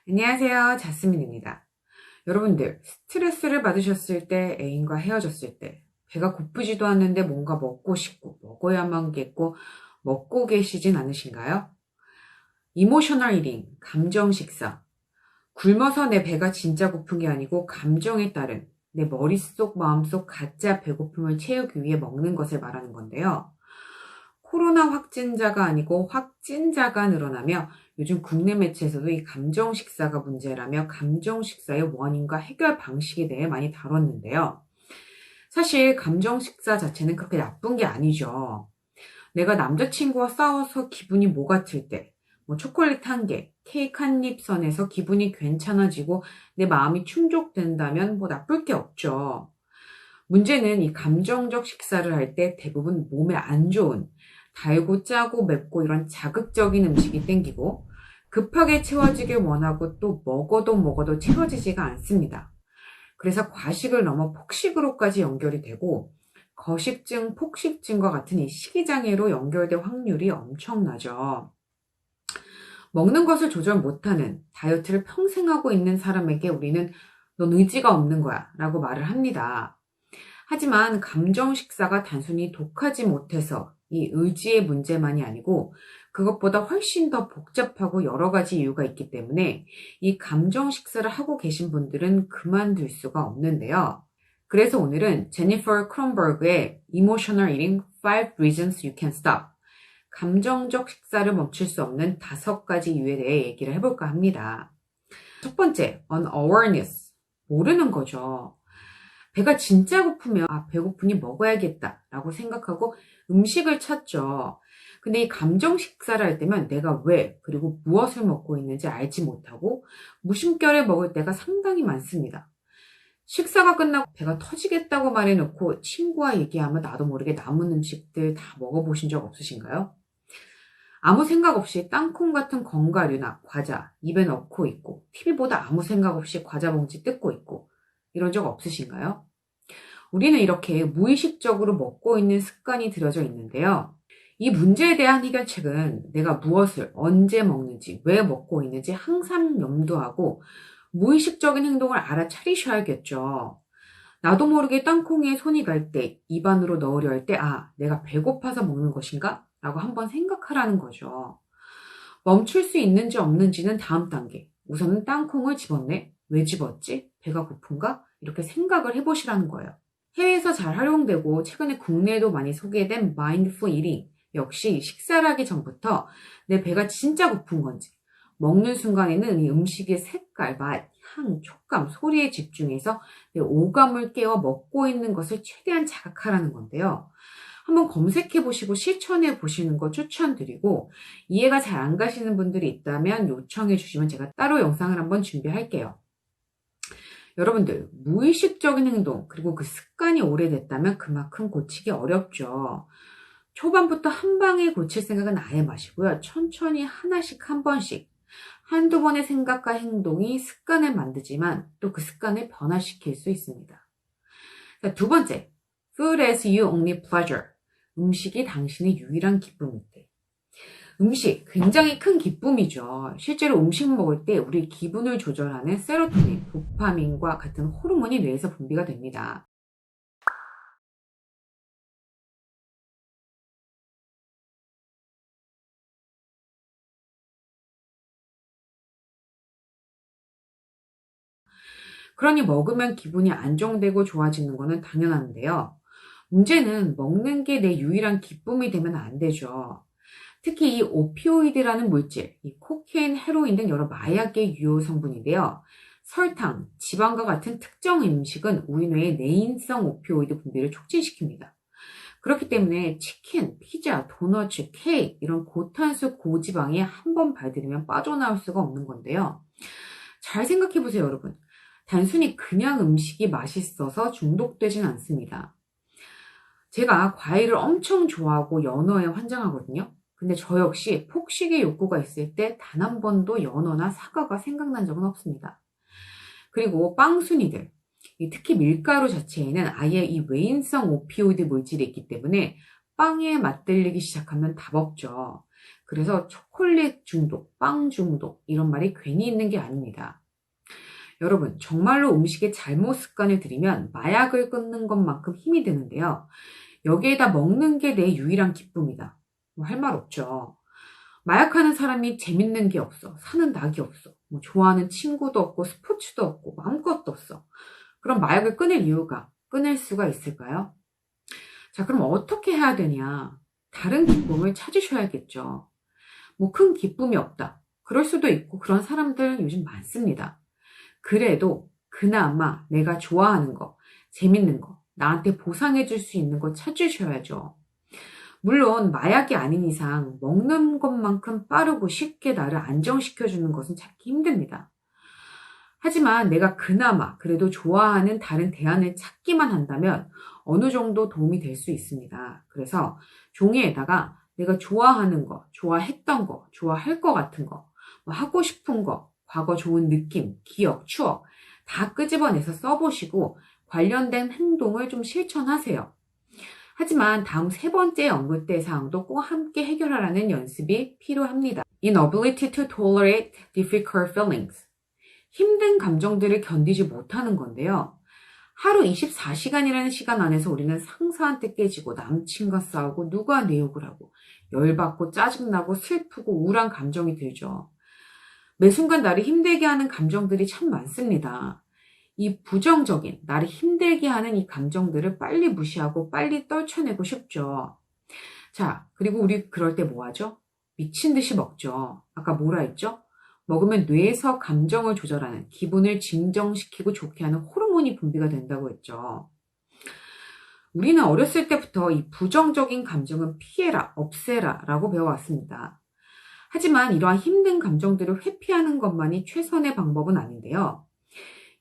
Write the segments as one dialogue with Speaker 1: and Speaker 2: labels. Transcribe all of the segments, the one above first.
Speaker 1: 안녕하세요. 자스민입니다. 여러분들, 스트레스를 받으셨을 때, 애인과 헤어졌을 때, 배가 고프지도 않는데 뭔가 먹고 싶고, 먹어야만 겠고, 먹고 계시진 않으신가요? 이모셔널 이팅, 감정 식사. 굶어서 내 배가 진짜 고픈 게 아니고, 감정에 따른 내 머릿속, 마음속 가짜 배고픔을 채우기 위해 먹는 것을 말하는 건데요. 코로나 확진자가 아니고 확진자가 늘어나며 요즘 국내 매체에서도 이 감정 식사가 문제라며 감정 식사의 원인과 해결 방식에 대해 많이 다뤘는데요. 사실 감정 식사 자체는 그렇게 나쁜 게 아니죠. 내가 남자친구와 싸워서 기분이 모 같을 때, 초콜릿 한 개, 케이크 한 입 선에서 기분이 괜찮아지고 내 마음이 충족된다면 나쁠 게 없죠. 문제는 이 감정적 식사를 할 때 대부분 몸에 안 좋은 달고 짜고 맵고 이런 자극적인 음식이 땡기고 급하게 채워지길 원하고 또 먹어도 채워지지가 않습니다. 그래서 과식을 넘어 폭식으로까지 연결이 되고 거식증, 폭식증과 같은 이 식이장애로 연결될 확률이 엄청나죠. 먹는 것을 조절 못하는 다이어트를 평생 하고 있는 사람에게 우리는 넌 의지가 없는 거야 라고 말을 합니다. 하지만 감정 식사가 단순히 독하지 못해서 이 의지의 문제만이 아니고 그것보다 훨씬 더 복잡하고 여러 가지 이유가 있기 때문에 이 감정 식사를 하고 계신 분들은 그만둘 수가 없는데요. 그래서 오늘은 제니퍼 크롬버그의 Emotional Eating 5 Reasons You Can Stop, 감정적 식사를 멈출 수 없는 5가지 이유에 대해 얘기를 해볼까 합니다. 첫 번째, unawareness, 모르는 거죠. 배가 진짜 고프면 배고프니 먹어야겠다 라고 생각하고 음식을 찾죠. 근데 이 감정 식사를 할 때면 내가 왜 그리고 무엇을 먹고 있는지 알지 못하고 무심결에 먹을 때가 상당히 많습니다. 식사가 끝나고 배가 터지겠다고 말해놓고 친구와 얘기하면 나도 모르게 남은 음식들 다 먹어보신 적 없으신가요? 아무 생각 없이 땅콩 같은 견과류나 과자 입에 넣고 있고 TV보다 아무 생각 없이 과자 봉지 뜯고 있고 이런 적 없으신가요? 우리는 이렇게 무의식적으로 먹고 있는 습관이 들여져 있는데요. 이 문제에 대한 해결책은 내가 무엇을 언제 먹는지, 왜 먹고 있는지 항상 염두하고 무의식적인 행동을 알아차리셔야겠죠. 나도 모르게 땅콩에 손이 갈 때, 입 안으로 넣으려 할 때, 내가 배고파서 먹는 것인가? 라고 한번 생각하라는 거죠. 멈출 수 있는지 없는지는 다음 단계. 우선은 땅콩을 집었네? 왜 집었지? 배가 고픈가? 이렇게 생각을 해보시라는 거예요. 해외에서 잘 활용되고 최근에 국내에도 많이 소개된 마인드풀 이팅, 역시 식사를 하기 전부터 내 배가 진짜 고픈 건지 먹는 순간에는 이 음식의 색깔, 맛, 향, 촉감, 소리에 집중해서 내 오감을 깨워 먹고 있는 것을 최대한 자각하라는 건데요. 한번 검색해 보시고 실천해 보시는 거 추천드리고 이해가 잘 안 가시는 분들이 있다면 요청해 주시면 제가 따로 영상을 한번 준비할게요. 여러분들, 무의식적인 행동, 그리고 그 습관이 오래됐다면 그만큼 고치기 어렵죠. 초반부터 한 방에 고칠 생각은 아예 마시고요. 천천히 하나씩 한 번씩, 한두 번의 생각과 행동이 습관을 만들지만 또 그 습관을 변화시킬 수 있습니다. 자, 두 번째, food as you only pleasure. 음식이 당신의 유일한 기쁨일 때. 음식, 굉장히 큰 기쁨이죠. 실제로 음식 먹을 때 우리 기분을 조절하는 세로토닌, 도파민과 같은 호르몬이 뇌에서 분비가 됩니다. 그러니 먹으면 기분이 안정되고 좋아지는 것은 당연한데요. 문제는 먹는 게 내 유일한 기쁨이 되면 안 되죠. 특히 이 오피오이드라는 물질, 이 코케인, 헤로인 등 여러 마약의 유효 성분인데요. 설탕, 지방과 같은 특정 음식은 우리 뇌의 내인성 오피오이드 분비를 촉진시킵니다. 그렇기 때문에 치킨, 피자, 도너츠, 케이크 이런 고탄수 고지방에 한 번 발들이면 빠져나올 수가 없는 건데요. 잘 생각해 보세요, 여러분. 단순히 그냥 음식이 맛있어서 중독되진 않습니다. 제가 과일을 엄청 좋아하고 연어에 환장하거든요. 근데 저 역시 폭식의 욕구가 있을 때 단 한 번도 연어나 사과가 생각난 적은 없습니다. 그리고 빵순이들, 특히 밀가루 자체에는 아예 이 외인성 오피오이드 물질이 있기 때문에 빵에 맛들리기 시작하면 답 없죠. 그래서 초콜릿 중독, 빵 중독 이런 말이 괜히 있는 게 아닙니다. 여러분, 정말로 음식에 잘못 습관을 들이면 마약을 끊는 것만큼 힘이 드는데요. 여기에다 먹는 게 내 유일한 기쁨이다. 뭐 할 말 없죠. 마약하는 사람이 재밌는 게 없어. 사는 낙이 없어. 뭐 좋아하는 친구도 없고 스포츠도 없고 뭐 아무것도 없어. 그럼 마약을 끊을 수가 있을까요? 자, 그럼 어떻게 해야 되냐? 다른 기쁨을 찾으셔야겠죠. 뭐 큰 기쁨이 없다. 그럴 수도 있고 그런 사람들 요즘 많습니다. 그래도 그나마 내가 좋아하는 거, 재밌는 거, 나한테 보상해 줄 수 있는 거 찾으셔야죠. 물론 마약이 아닌 이상 먹는 것만큼 빠르고 쉽게 나를 안정시켜주는 것은 찾기 힘듭니다. 하지만 내가 그나마 그래도 좋아하는 다른 대안을 찾기만 한다면 어느 정도 도움이 될 수 있습니다. 그래서 종이에다가 내가 좋아하는 거, 좋아했던 거, 좋아할 것 같은 거, 뭐 하고 싶은 거, 과거 좋은 느낌, 기억, 추억 다 끄집어내서 써보시고 관련된 행동을 좀 실천하세요. 하지만 다음 세 번째 언급될 사항도 꼭 함께 해결하라는 연습이 필요합니다. Inability to tolerate difficult feelings. 힘든 감정들을 견디지 못하는 건데요. 하루 24시간이라는 시간 안에서 우리는 상사한테 깨지고 남친과 싸우고 누가 내 욕을 하고 열받고 짜증나고 슬프고 우울한 감정이 들죠. 매 순간 나를 힘들게 하는 감정들이 참 많습니다. 이 부정적인, 나를 힘들게 하는 이 감정들을 빨리 무시하고 빨리 떨쳐내고 싶죠. 자, 그리고 우리 그럴 때 뭐 하죠? 미친 듯이 먹죠. 아까 뭐라 했죠? 먹으면 뇌에서 감정을 조절하는, 기분을 진정시키고 좋게 하는 호르몬이 분비가 된다고 했죠. 우리는 어렸을 때부터 이 부정적인 감정은 피해라, 없애라 라고 배워왔습니다. 하지만 이러한 힘든 감정들을 회피하는 것만이 최선의 방법은 아닌데요.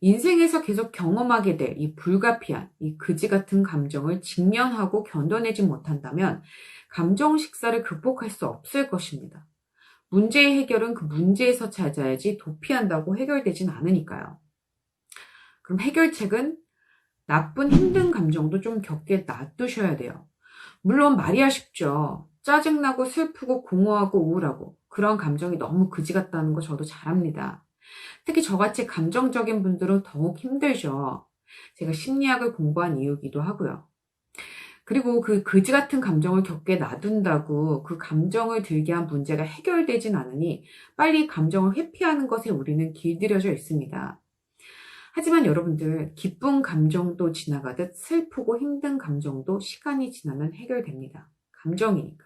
Speaker 1: 인생에서 계속 경험하게 될 이 불가피한, 이 그지 같은 감정을 직면하고 견뎌내지 못한다면 감정 식사를 극복할 수 없을 것입니다. 문제의 해결은 그 문제에서 찾아야지 도피한다고 해결되진 않으니까요. 그럼 해결책은 나쁜 힘든 감정도 좀 겪게 놔두셔야 돼요. 물론 말이야 쉽죠. 짜증나고 슬프고 공허하고 우울하고 그런 감정이 너무 그지 같다는 거 저도 잘 압니다. 특히 저같이 감정적인 분들은 더욱 힘들죠. 제가 심리학을 공부한 이유기도 하고요. 그리고 그 그지 같은 감정을 겪게 놔둔다고 그 감정을 들게 한 문제가 해결되진 않으니 빨리 감정을 회피하는 것에 우리는 길들여져 있습니다. 하지만 여러분들, 기쁜 감정도 지나가듯 슬프고 힘든 감정도 시간이 지나면 해결됩니다. 감정이니까.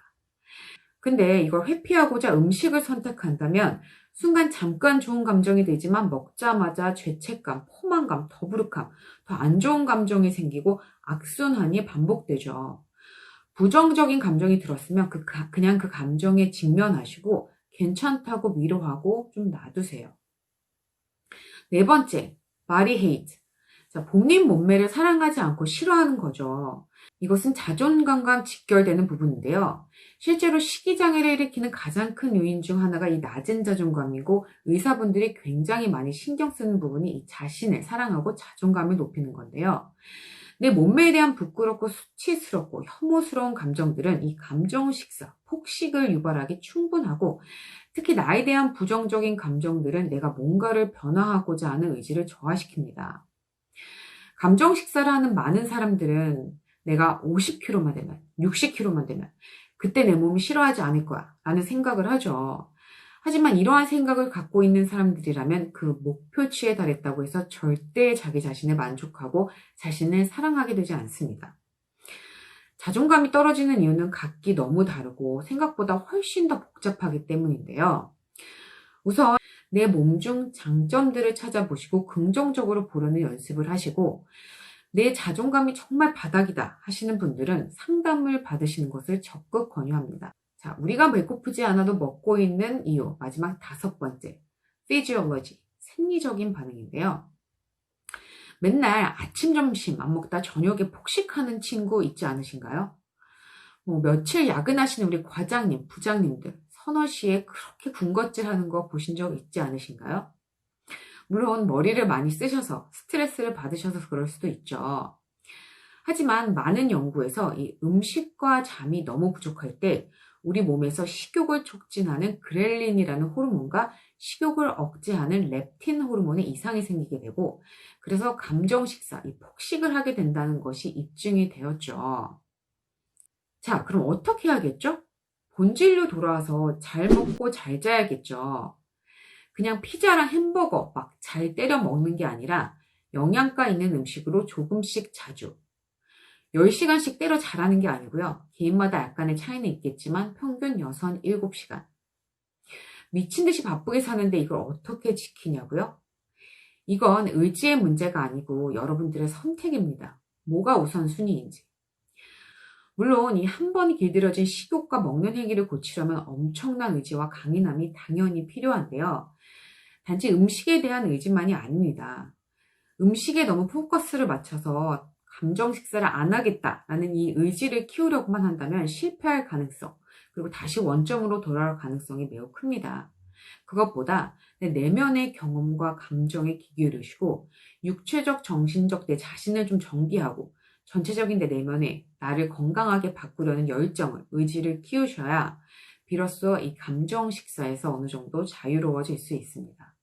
Speaker 1: 근데 이걸 회피하고자 음식을 선택한다면 순간 잠깐 좋은 감정이 되지만 먹자마자 죄책감, 포만감, 더부룩함, 더 안 좋은 감정이 생기고 악순환이 반복되죠. 부정적인 감정이 들었으면 그냥 그 감정에 직면하시고 괜찮다고 위로하고 좀 놔두세요. 네 번째, body hate. 자, 본인 몸매를 사랑하지 않고 싫어하는 거죠. 이것은 자존감과 직결되는 부분인데요. 실제로 식이장애를 일으키는 가장 큰 요인 중 하나가 이 낮은 자존감이고 의사분들이 굉장히 많이 신경 쓰는 부분이 이 자신을 사랑하고 자존감을 높이는 건데요. 내 몸매에 대한 부끄럽고 수치스럽고 혐오스러운 감정들은 이 감정 식사, 폭식을 유발하기 충분하고 특히 나에 대한 부정적인 감정들은 내가 뭔가를 변화하고자 하는 의지를 저하시킵니다. 감정 식사를 하는 많은 사람들은 내가 50kg만 되면, 60kg만 되면 그때 내 몸이 싫어하지 않을 거야 라는 생각을 하죠. 하지만 이러한 생각을 갖고 있는 사람들이라면 그 목표치에 달했다고 해서 절대 자기 자신을 만족하고 자신을 사랑하게 되지 않습니다. 자존감이 떨어지는 이유는 각기 너무 다르고 생각보다 훨씬 더 복잡하기 때문인데요. 우선 내 몸 중 장점들을 찾아보시고 긍정적으로 보려는 연습을 하시고 내 자존감이 정말 바닥이다 하시는 분들은 상담을 받으시는 것을 적극 권유합니다. 자, 우리가 배고프지 않아도 먹고 있는 이유, 마지막 5번째, physiology, 생리적인 반응인데요. 맨날 아침, 점심 안 먹다 저녁에 폭식하는 친구 있지 않으신가요? 며칠 야근하시는 우리 과장님, 부장님들, 서너 시에 그렇게 군것질하는 거 보신 적 있지 않으신가요? 물론 머리를 많이 쓰셔서 스트레스를 받으셔서 그럴 수도 있죠. 하지만 많은 연구에서 이 음식과 잠이 너무 부족할 때 우리 몸에서 식욕을 촉진하는 그렐린이라는 호르몬과 식욕을 억제하는 렙틴 호르몬에 이상이 생기게 되고, 그래서 감정식사, 이 폭식을 하게 된다는 것이 입증이 되었죠. 자, 그럼 어떻게 해야겠죠? 본질로 돌아와서 잘 먹고 잘 자야겠죠. 그냥 피자랑 햄버거 막 잘 때려 먹는 게 아니라 영양가 있는 음식으로 조금씩 자주. 10시간씩 때려 자라는 게 아니고요. 개인마다 약간의 차이는 있겠지만 평균 6, 7시간. 미친 듯이 바쁘게 사는데 이걸 어떻게 지키냐고요? 이건 의지의 문제가 아니고 여러분들의 선택입니다. 뭐가 우선순위인지. 물론 이 한 번 길들여진 식욕과 먹는 행위를 고치려면 엄청난 의지와 강인함이 당연히 필요한데요. 단지 음식에 대한 의지만이 아닙니다. 음식에 너무 포커스를 맞춰서 감정 식사를 안 하겠다라는 이 의지를 키우려고만 한다면 실패할 가능성, 그리고 다시 원점으로 돌아올 가능성이 매우 큽니다. 그것보다 내 내면의 경험과 감정에 귀 기울이시고 육체적, 정신적 내 자신을 좀 정비하고 전체적인 내 내면에 나를 건강하게 바꾸려는 열정을, 의지를 키우셔야 비로소 이 감정 식사에서 어느 정도 자유로워질 수 있습니다.